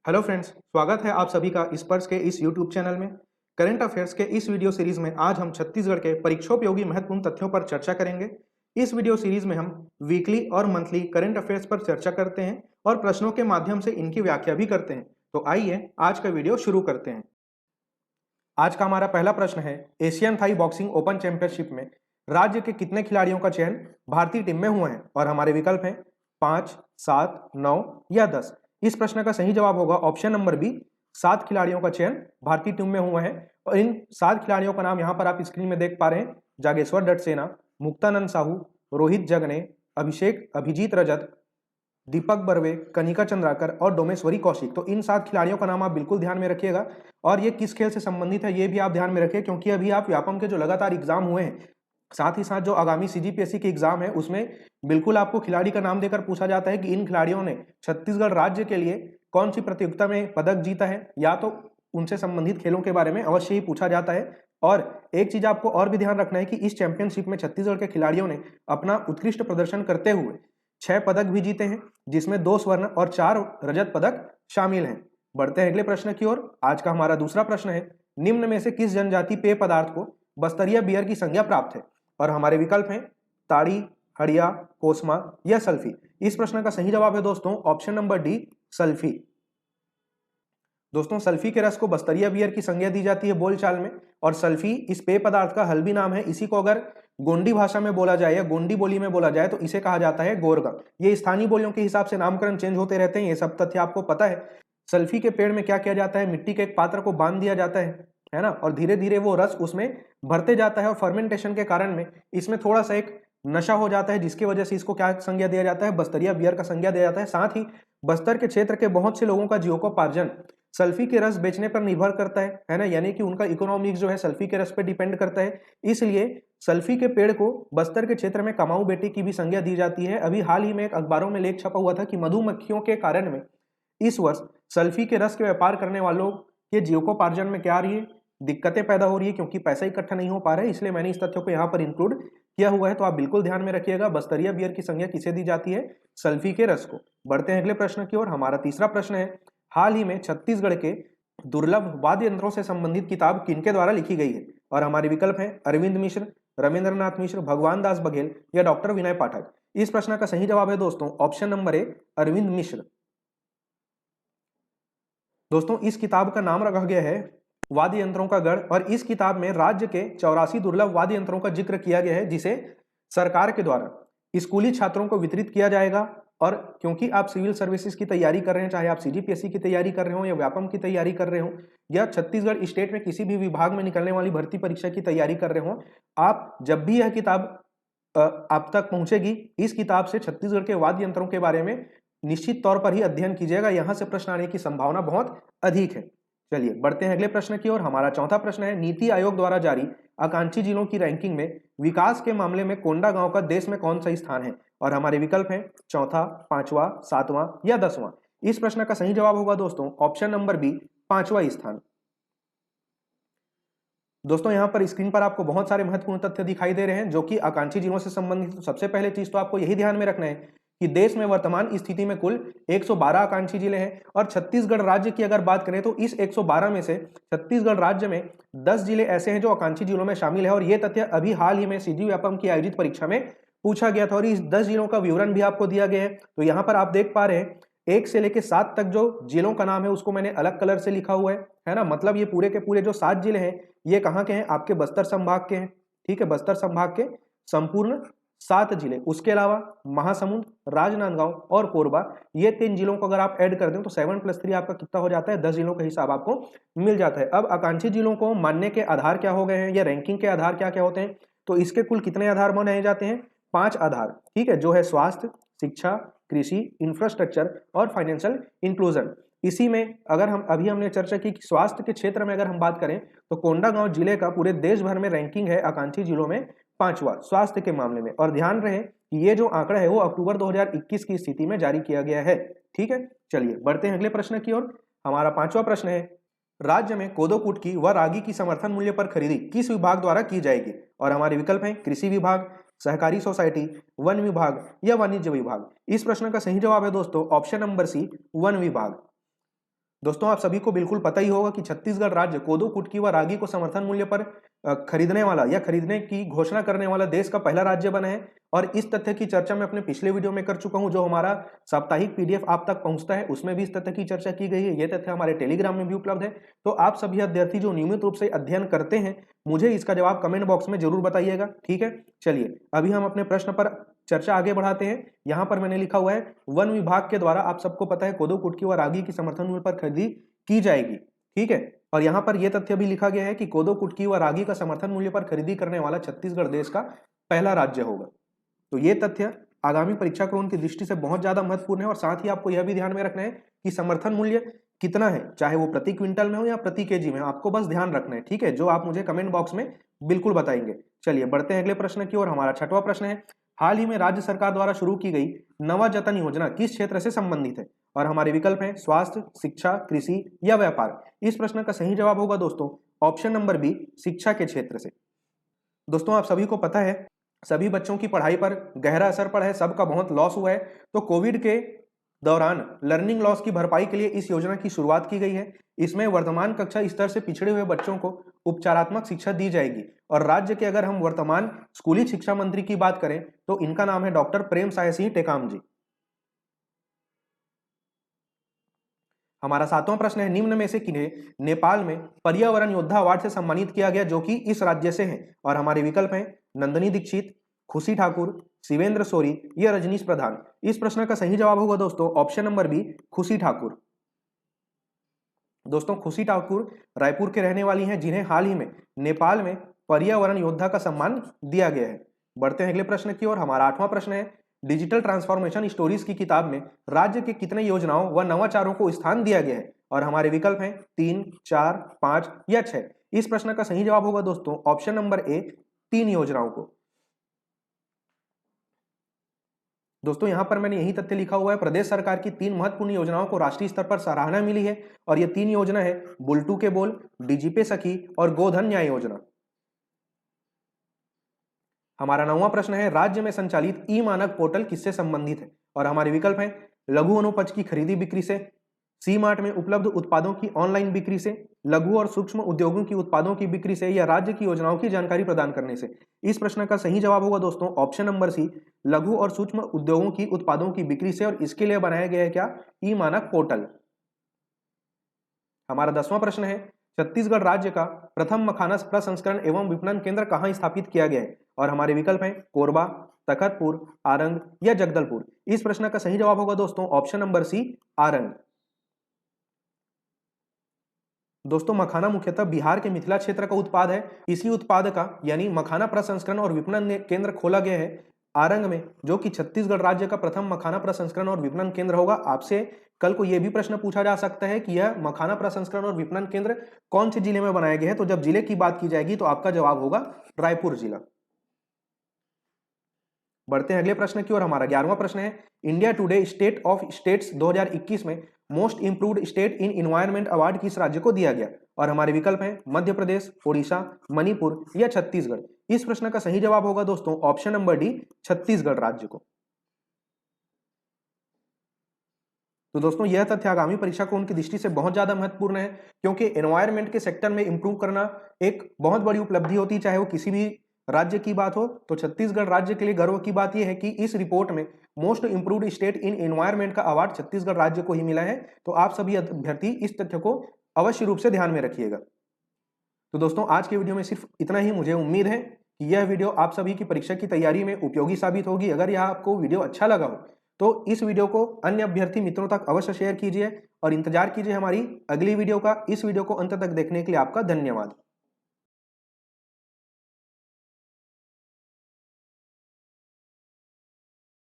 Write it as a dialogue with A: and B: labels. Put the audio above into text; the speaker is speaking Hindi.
A: हेलो फ्रेंड्स, स्वागत है आप सभी का स्पर्श के इस यूट्यूब चैनल में। करंट अफेयर्स के इस वीडियो सीरीज में आज हम छत्तीसगढ़ के परीक्षोपयोगी महत्वपूर्ण तथ्यों पर चर्चा करेंगे। इस वीडियो सीरीज में हम वीकली और मंथली करंट अफेयर्स पर चर्चा करते हैं और प्रश्नों के माध्यम से इनकी व्याख्या भी करते हैं। तो आइए आज का वीडियो शुरू करते हैं। आज का हमारा पहला प्रश्न है, Asian Thai boxing open championship में राज्य के कितने खिलाड़ियों का चयन भारतीय टीम में हुआ है? और हमारे विकल्प हैं 5, 7, 9 या 10। इस प्रश्न का सही जवाब होगा ऑप्शन नंबर बी, 7 खिलाड़ियों का चयन भारतीय टीम में हुआ है। और इन 7 खिलाड़ियों का नाम यहाँ पर आप स्क्रीन में देख पा रहे हैं। जागेश्वर डटसेना, मुक्तानंद साहू, रोहित जगने, अभिजीत रजत, दीपक बर्वे, कनिका चंद्राकर और डोमेश्वरी कौशिक। तो इन 7 खिलाड़ियों का नाम आप बिल्कुल ध्यान में रखिएगा और ये किस खेल से संबंधित है ये भी आप ध्यान में रखिए, क्योंकि अभी आप व्यापम के जो लगातार एग्जाम हुए हैं, साथ ही साथ जो आगामी सीजीपीएससी के एग्जाम है, उसमें बिल्कुल आपको खिलाड़ी का नाम देकर पूछा जाता है कि इन खिलाड़ियों ने छत्तीसगढ़ राज्य के लिए कौन सी प्रतियोगिता में पदक जीता है, या तो उनसे संबंधित खेलों के बारे में अवश्य ही पूछा जाता है। और एक चीज आपको और भी ध्यान रखना है कि इस चैंपियनशिप में छत्तीसगढ़ के खिलाड़ियों ने अपना उत्कृष्ट प्रदर्शन करते हुए 6 पदक भी जीते हैं, जिसमें 2 स्वर्ण और 4 रजत पदक शामिल हैं। बढ़ते हैं अगले प्रश्न की ओर। आज का हमारा दूसरा प्रश्न है, निम्न में से किस जनजाति पेय पदार्थ को बस्तरिया बियर की संज्ञा प्राप्त है? और हमारे विकल्प हैं ताड़ी, हड़िया, कोसमा या सल्फी। इस प्रश्न का सही जवाब है दोस्तों ऑप्शन नंबर डी, सल्फी। दोस्तों, सल्फी के रस को बस्तरिया बियर की संज्ञा दी जाती है बोलचाल में, और सल्फी इस पेय पदार्थ का हल्बी नाम है। इसी को अगर गोंडी भाषा में बोला जाए या गोंडी बोली में बोला जाए तो इसे कहा जाता है गोरगा। ये स्थानीय बोलियों के हिसाब से नामकरण चेंज होते रहते हैं, ये सब तथ्य आपको पता है। सल्फी के पेड़ में क्या किया जाता है, मिट्टी के एक पात्र को बांध दिया जाता है ना, और धीरे धीरे वो रस उसमें भरते जाता है और फर्मेंटेशन के कारण में इसमें थोड़ा सा एक नशा हो जाता है, जिसकी वजह से इसको क्या संज्ञा दिया जाता है, बस्तरिया बियर का संज्ञा दिया जाता है। साथ ही बस्तर के क्षेत्र के बहुत से लोगों का जीविकोपार्जन सल्फी के रस बेचने पर निर्भर करता है ना, यानी कि उनका इकोनॉमिक्स जो है सल्फी के रस पे डिपेंड करता है। इसलिए सल्फी के पेड़ को बस्तर के क्षेत्र में कमाऊ बेटे की भी संज्ञा दी जाती है। अभी हाल ही में एक अखबारों में लेख छपा हुआ था कि मधुमक्खियों के कारण में इस वर्ष सल्फी के रस के व्यापार करने वालों के जीविकोपार्जन में क्या आ रही है, दिक्कतें पैदा हो रही है, क्योंकि पैसा इकट्ठा नहीं हो पा रहा है। इसलिए मैंने इस तथ्यों को यहाँ पर इंक्लूड किया हुआ है, तो आप बिल्कुल ध्यान में रखिएगा। बस्तरिया बियर की संज्ञा किसे दी जाती है, सल्फी के रस को। बढ़ते हैं अगले प्रश्न की ओर। हमारा तीसरा प्रश्न है, हाल ही में छत्तीसगढ़ के दुर्लभ वाद्य यंत्रों से संबंधित किताब किनके द्वारा लिखी गई है? और हमारे विकल्प हैं अरविंद मिश्र, रविंद्रनाथ मिश्र, भगवान दास बघेल या डॉक्टर विनय पाठक। इस प्रश्न का सही जवाब है दोस्तों ऑप्शन नंबर ए, अरविंद मिश्र। दोस्तों, इस किताब का नाम रखा गया है वाद्य यंत्रों का गढ़, और इस किताब में राज्य के 84 दुर्लभ वाद्य यंत्रों का जिक्र किया गया है, जिसे सरकार के द्वारा स्कूली छात्रों को वितरित किया जाएगा। और क्योंकि आप सिविल सर्विसेज की तैयारी कर रहे हैं, चाहे आप सीजीपीएससी की तैयारी कर रहे हो या व्यापम की तैयारी कर रहे हो या छत्तीसगढ़ स्टेट में किसी भी विभाग में निकलने वाली भर्ती परीक्षा की तैयारी कर रहे हो, आप जब भी यह किताब आप तक पहुंचेगी, इस किताब से छत्तीसगढ़ के वाद्य यंत्रों के बारे में निश्चित तौर पर ही अध्ययन कीजिएगा। यहां से प्रश्न आने की संभावना बहुत अधिक है। चलिए बढ़ते हैं अगले प्रश्न की ओर। हमारा चौथा प्रश्न है, नीति आयोग द्वारा जारी आकांक्षी जिलों की रैंकिंग में विकास के मामले में कोंडागांव का देश में कौन सा स्थान है? और हमारे विकल्प हैं चौथा, पांचवा, सातवां या 10वां। इस प्रश्न का सही जवाब होगा दोस्तों ऑप्शन नंबर बी, 5वां स्थान। दोस्तों, यहां पर स्क्रीन पर आपको बहुत सारे महत्वपूर्ण तथ्य दिखाई दे रहे हैं जो कि आकांक्षी जिलों से संबंधित। सबसे पहले चीज तो आपको यही ध्यान में रखना है कि देश में वर्तमान स्थिति में कुल 112 आकांक्षी जिले हैं, और छत्तीसगढ़ राज्य की अगर बात करें तो इस 112 में से छत्तीसगढ़ राज्य में 10 जिले ऐसे हैं जो आकांक्षी जिलों में शामिल है। और ये तथ्य अभी हाल ही में सीजी व्यापम की आयोजित परीक्षा में पूछा गया था, और इस 10 जिलों का विवरण भी आपको दिया गया है। तो यहाँ पर आप देख पा रहे हैं 1 से लेकर 7 तक जो जिलों का नाम है उसको मैंने अलग कलर से लिखा हुआ है ना। मतलब ये पूरे के पूरे जो 7 जिले हैं ये कहाँ के हैं, आपके बस्तर संभाग के हैं। ठीक है, बस्तर संभाग के संपूर्ण 7 जिले। उसके अलावा महासमुंद, राजनांदगांव और कोरबा, ये 3 जिलों को अगर आप ऐड कर दें तो 7 + 3 आपका कितना हो जाता है, 10 जिलों का हिसाब आपको मिल जाता है। अब आकांक्षी जिलों को मानने के आधार क्या हो गए हैं या रैंकिंग के आधार क्या क्या होते हैं, तो इसके कुल कितने आधार बनाए जाते हैं, 5 आधार। ठीक है, जो है स्वास्थ्य, शिक्षा, कृषि, इंफ्रास्ट्रक्चर और फाइनेंशियल इंक्लूजन। इसी में अगर हम अभी हमने चर्चा की कि स्वास्थ्य के क्षेत्र में अगर हम बात करें तो कोंडागांव जिले का पूरे देश भर में रैंकिंग है आकांक्षी जिलों में 5वां स्वास्थ्य के मामले में। और ध्यान रहे कि ये जो आंकड़ा है वो अक्टूबर 2021 की स्थिति में जारी किया गया है। ठीक है, चलिए बढ़ते हैं अगले प्रश्न की ओर। हमारा 5वां प्रश्न है, राज्य में कोदो कुट की व रागी की समर्थन मूल्य पर खरीदी किस विभाग द्वारा की जाएगी? और हमारे विकल्प हैं कृषि विभाग, सहकारी सोसाइटी, वन विभाग या वाणिज्य विभाग। इस प्रश्न का सही जवाब है दोस्तों ऑप्शन नंबर सी, वन विभाग। दोस्तों आप सभी को बिल्कुल पता ही होगा कि छत्तीसगढ़ राज्य कोदो, कुटकी व रागी को समर्थन मूल्य पर खरीदने वाला या खरीदने की घोषणा करने वाला देश का पहला राज्य बना है। और इस तथ्य की चर्चा मैं अपने पिछले वीडियो में कर चुका हूं, जो हमारा साप्ताहिक पीडीएफ आप तक पहुंचता है, उसमें भी इस तथ्य की चर्चा की गई है। ये तथ्य हमारे टेलीग्राम में भी उपलब्ध है। तो आप सभी अभ्यर्थी जो नियमित रूप से अध्ययन करते हैं, मुझे इसका जवाब कमेंट बॉक्स में जरूर बताइएगा, ठीक है। चलिए अभी हम अपने प्रश्न पर चर्चा आगे बढ़ाते हैं। यहाँ पर मैंने लिखा हुआ है, वन विभाग के द्वारा, आप सबको पता है, कोदो, कुटकी व रागी की समर्थन मूल्य पर खरीदी की जाएगी, ठीक है। और यहाँ पर यह तथ्य भी लिखा गया है कि कोदो, कुटकी व रागी का समर्थन मूल्य पर खरीदी करने वाला छत्तीसगढ़ देश का पहला राज्य होगा। तो ये तथ्य आगामी परीक्षा क्रम की दृष्टि से बहुत ज्यादा महत्वपूर्ण है। और साथ ही आपको यह भी ध्यान में रखना है कि समर्थन मूल्य कितना है, चाहे वो प्रति क्विंटल में हो या प्रति केजी में, आपको बस ध्यान रखना है, ठीक है, जो आप मुझे कमेंट बॉक्स में बिल्कुल बताएंगे। चलिए बढ़ते हैं अगले प्रश्न की ओर। हमारा छठवां प्रश्न है, हाल ही में राज्य सरकार द्वारा शुरू की गई नवा जतन योजना किस क्षेत्र से संबंधित है? और हमारे विकल्प हैं स्वास्थ्य, शिक्षा, कृषि या व्यापार। इस प्रश्न का सही जवाब होगा दोस्तों ऑप्शन नंबर बी, शिक्षा के क्षेत्र से। दोस्तों आप सभी को पता है, सभी बच्चों की पढ़ाई पर गहरा असर पड़ा है, सबका बहुत लॉस हुआ है। तो कोविड के दौरान लर्निंग लॉस की भरपाई के लिए इस योजना की शुरुआत की गई है। इसमें वर्तमान कक्षा स्तर से पिछड़े हुए बच्चों को उपचारात्मक शिक्षा दी जाएगी। और राज्य के अगर हम वर्तमान स्कूली शिक्षा मंत्री की बात करें तो इनका नाम है डॉक्टर प्रेम साय सिंह टेकाम जी। हमारा सातवां प्रश्न है, निम्न में से किन्हें नेपाल में पर्यावरण योद्धा अवार्ड से सम्मानित किया गया जो कि इस राज्य से हैं? और हमारे विकल्प हैं नंदनी दीक्षित, खुशी ठाकुर, शिवेंद्र सोरी या रजनीश प्रधान। इस प्रश्न का सही जवाब होगा दोस्तों ऑप्शन नंबर बी, खुशी ठाकुर। दोस्तों खुशी ठाकुर रायपुर के रहने वाली हैं, जिन्हें हाल ही में नेपाल में पर्यावरण योद्धा का सम्मान दिया गया है। बढ़ते हैं अगले प्रश्न की ओर। हमारा आठवां प्रश्न है, डिजिटल ट्रांसफॉर्मेशन स्टोरीज की किताब में राज्य के कितने योजनाओं व नवाचारों को स्थान दिया गया है? और हमारे विकल्प हैं 3, 4, 5 या 6। इस प्रश्न का सही जवाब होगा दोस्तों ऑप्शन नंबर ए, 3 योजनाओं को। दोस्तों यहां पर मैंने यही तथ्य लिखा हुआ है, प्रदेश सरकार की 3 महत्वपूर्ण योजनाओं को राष्ट्रीय स्तर पर सराहना मिली है। और ये 3 योजना है बुलटू के बोल, डीजीपे सखी और गोधन न्याय योजना। हमारा 9वां प्रश्न है, राज्य में संचालित ई मानक पोर्टल किससे संबंधित है? और हमारे विकल्प हैं लघु अनुपज की खरीदी बिक्री से, सी मार्ट में उपलब्ध उत्पादों की ऑनलाइन बिक्री से, लघु और सूक्ष्म उद्योगों की उत्पादों की बिक्री से या राज्य की योजनाओं की जानकारी प्रदान करने से। इस प्रश्न का सही जवाब होगा दोस्तों ऑप्शन नंबर सी, लघु और सूक्ष्म उद्योगों की उत्पादों की बिक्री से। और इसके लिए बनाया गया है क्या? ई मानक पोर्टल। हमारा 10वां प्रश्न है, छत्तीसगढ़ राज्य का प्रथम मखाना प्रसंस्करण एवं विपणन केंद्र कहां स्थापित किया गया है? और हमारे विकल्प हैं कोरबा, तखतपुर, आरंग या जगदलपुर। इस प्रश्न का सही जवाब होगा दोस्तों ऑप्शन नंबर सी, आरंग। दोस्तों मखाना मुख्यतः बिहार के मिथिला क्षेत्र का उत्पाद है। इसी उत्पाद का यानी मखाना प्रसंस्करण और विपणन केंद्र खोला गया है आरंग में, जो कि छत्तीसगढ़ राज्य का प्रथम मखाना प्रसंस्करण और विपणन केंद्र होगा। आपसे कल को यह भी प्रश्न पूछा जा सकता है कि यह मखाना प्रसंस्करण और विपणन केंद्र कौन से जिले में बनाया गया है? तो जब जिले की बात की जाएगी तो आपका जवाब होगा रायपुर जिला। बढ़ते हैं अगले प्रश्न की ओर। हमारा 11वां प्रश्न है, India today state of states 2021 में most improved state in environment award किस राज्य को दिया गया? और हमारे विकल्प हैं मध्य प्रदेश, ओडिशा, मणिपुर या छत्तीसगढ़। इस प्रश्न का सही जवाब होगा दोस्तों ऑप्शन नंबर डी, छत्तीसगढ़ राज्य को। तो दोस्तों यह तथ्य आगामी परीक्षा को उनकी दृष्टि से बहुत ज्यादा महत्वपूर्ण है, क्योंकि एनवायरनमेंट के सेक्टर में इंप्रूव करना एक बहुत बड़ी उपलब्धि होती है, चाहे वो किसी भी राज्य की बात हो। तो छत्तीसगढ़ राज्य के लिए गर्व की बात यह है कि इस रिपोर्ट में most improved state in environment का अवार्ड छत्तीसगढ़ राज्य को ही मिला है। तो आप सभी अभ्यर्थी इस तथ्य को अवश्य रूप से ध्यान में रखिएगा। तो दोस्तों आज के वीडियो में सिर्फ इतना ही। मुझे उम्मीद है कि यह वीडियो आप सभी की परीक्षा की तैयारी में उपयोगी साबित होगी। अगर यह आपको वीडियो अच्छा लगा हो तो इस वीडियो को अन्य अभ्यर्थी मित्रों तक अवश्य शेयर कीजिए और इंतजार कीजिए हमारी अगली वीडियो का। इस वीडियो को अंत तक देखने के लिए आपका धन्यवाद।